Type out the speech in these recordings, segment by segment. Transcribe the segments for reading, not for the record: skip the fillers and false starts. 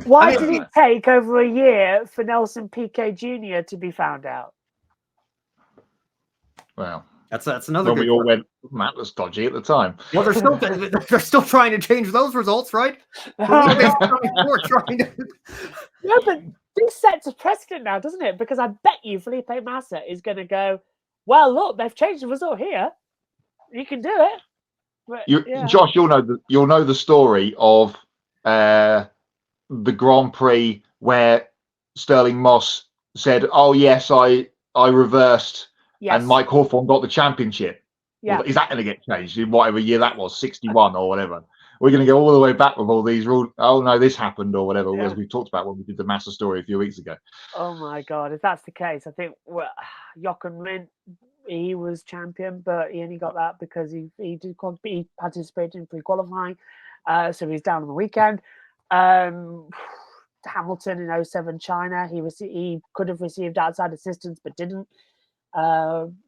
Why did it take over a year for Nelson Piquet Jr. to be found out? Well, that's another. When we all went, that was dodgy at the time. Well, they're still trying to change those results, right? No, but this sets a precedent now, doesn't it? Because I bet you Felipe Massa is going to go, well, look, they've changed the result here. You can do it. But, Josh, you'll know the story of the Grand Prix where Sterling Moss said, "Oh yes, I reversed," and Mike Hawthorne got the championship. Yeah. Well, is that going to get changed in whatever year that was, 61 or whatever? We're going to go all the way back with all these rules. Oh no, this happened or whatever, as we talked about when we did the Massa story a few weeks ago. Oh my God, if that's the case, I think Jochen Rindt, he was champion, but he only got that because he participated in pre-qualifying, so he's down on the weekend. Hamilton in 07 China, he could have received outside assistance but didn't,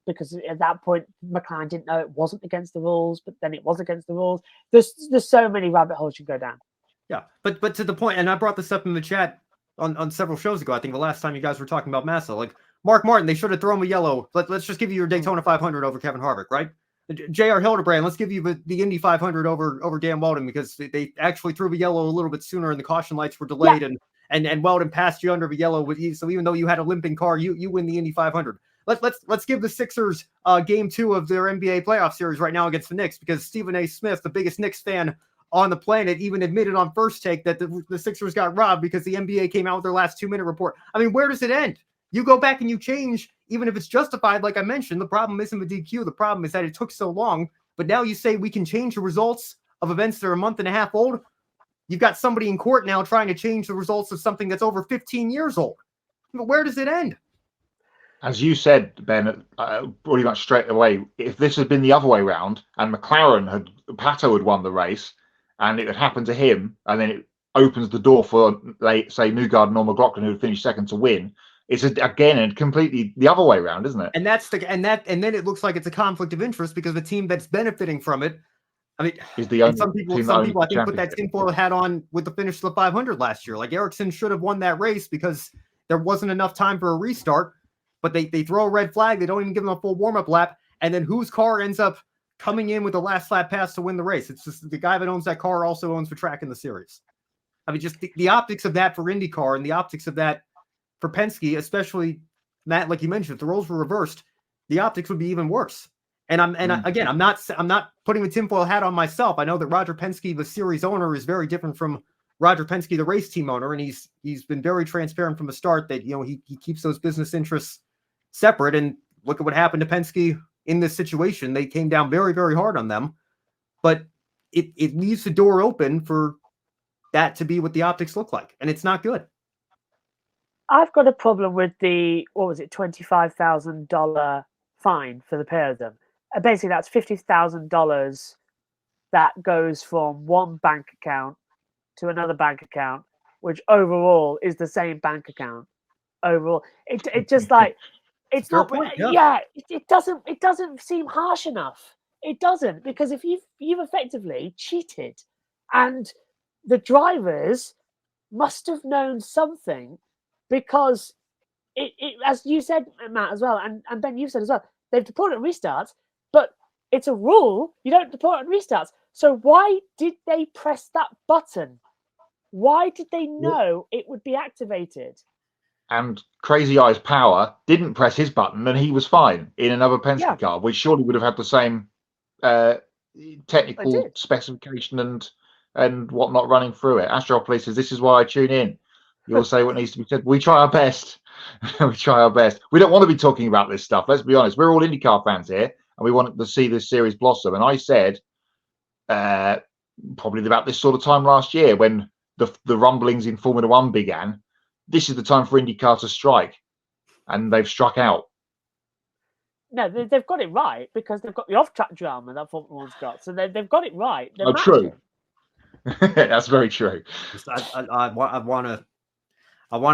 because at that point McLaren didn't know it wasn't against the rules, but then it was against the rules. There's so many rabbit holes you can go down. Yeah, but to the point, and I brought this up in the chat on several shows ago. I think the last time you guys were talking about Massa, like Mark Martin, they should have thrown him a yellow. Let's just give you your Daytona 500 over Kevin Harvick, right? J.R. Hildebrand, let's give you the Indy 500 over Dan Weldon, because they actually threw a yellow a little bit sooner and the caution lights were delayed, and Weldon passed you under the yellow with you. So even though you had a limping car, you win the Indy 500. Let's give the Sixers game 2 of their NBA playoff series right now against the Knicks, because Stephen A. Smith, the biggest Knicks fan on the planet, even admitted on First Take that the Sixers got robbed because the NBA came out with their last 2-minute report. I mean, where does it end? You go back and you change, even if it's justified, like I mentioned. The problem isn't the DQ. The problem is that it took so long. But now you say we can change the results of events that are a month and a half old. You've got somebody in court now trying to change the results of something that's over 15 years old. But where does it end? As you said, Ben, pretty much straight away, if this had been the other way around and Pato had won the race and it had happened to him, and then it opens the door for, say, Newgarden or McLaughlin, who would finish second, to win, it's again completely the other way around, isn't it? And then it looks like it's a conflict of interest, because the team that's benefiting from it, I mean, is the only some people I think put that tinfoil hat on with the finish of the 500 last year. Like Ericsson should have won that race because there wasn't enough time for a restart. But they throw a red flag. They don't even give them a full warm-up lap. And then whose car ends up coming in with the last lap pass to win the race? It's just the guy that owns that car also owns the track in the series. I mean, just the optics of that for IndyCar and the optics of that for Penske, especially, Matt, like you mentioned, if the roles were reversed, the optics would be even worse. And I'm not putting the tinfoil hat on myself. I know that Roger Penske, the series owner, is very different from Roger Penske, the race team owner, and he's been very transparent from the start that he keeps those business interests separate. And look at what happened to Penske in this situation. They came down very, very hard on them, but it leaves the door open for that to be what the optics look like, and it's not good. I've got a problem with the $25,000 fine for the pair of them. Basically, that's $50,000 that goes from one bank account to another bank account, which overall is the same bank account. Overall, it just like. It's not. It doesn't seem harsh enough. It doesn't, because if you've effectively cheated, and the drivers must have known something, because it as you said, Matt, as well, and Ben, you've said as well, they've deployed on restarts, but it's a rule you don't deploy on restarts. So why did they press that button? Why did they know it would be activated? And Crazy Eyes Power didn't press his button, and he was fine in another Penske car, which surely would have had the same technical specification and whatnot running through it. Astropolis says, "This is why I tune in. You'll say what needs to be said. We try our best. We try our best. We don't want to be talking about this stuff. Let's be honest. We're all IndyCar fans here, and we want to see this series blossom." And I said, probably about this sort of time last year, when the rumblings in Formula One began, this is the time for IndyCar to strike, and they've struck out. No, they've got it right, because they've got the off-track drama that Formula One's got, so they've got it right. Oh, true. That's very true. I want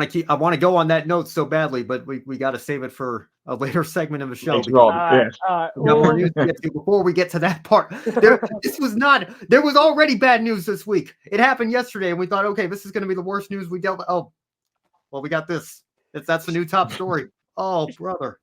to go on that note so badly, but we got to save it for a later segment of the show. Later on, yes. We got more news to get to before we get to that part. There was already bad news this week. It happened yesterday, and we thought, okay, this is going to be the worst news we dealt with. Oh, well, we got this. That's the new top story. Oh, brother.